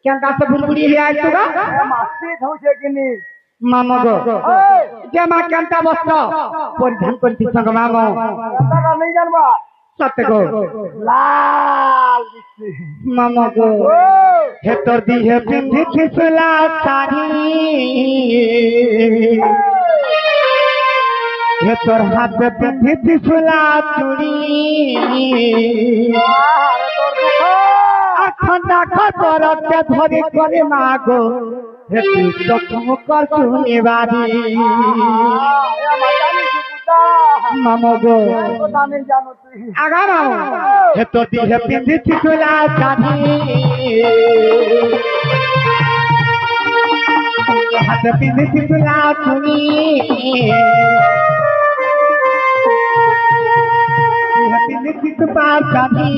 কেন কাছে বুলবুলি হয়ে আইছো গা মাছি ধুছে কিনি মামা গো যে মা কেনটা বস্ত্র পরিধান করছিস গো মামা কথা নেই জানবা সত্য গো লাল মিষ্টি মামা গো হে তোর দিহে পিন্ধিছিস লাল শাড়ি হে তোর হাতে পিন্ধিছিস লাল চুড়ি আরে তোর দুঃখ এখন দেখো তোরকে ধরি করে মা গো হে তুই চক্ষু কর শুনে বাড়ি আমার জানি সুপুতা মামা গো কথা নেই জানো তুই আগা মামা হে তোর দিহে পিন্ধিছিস লাল শাড়ি হাতে পিন্ধিছিস লাল চুড়ি পিন্ধিছিস পাঁচ শাড়ি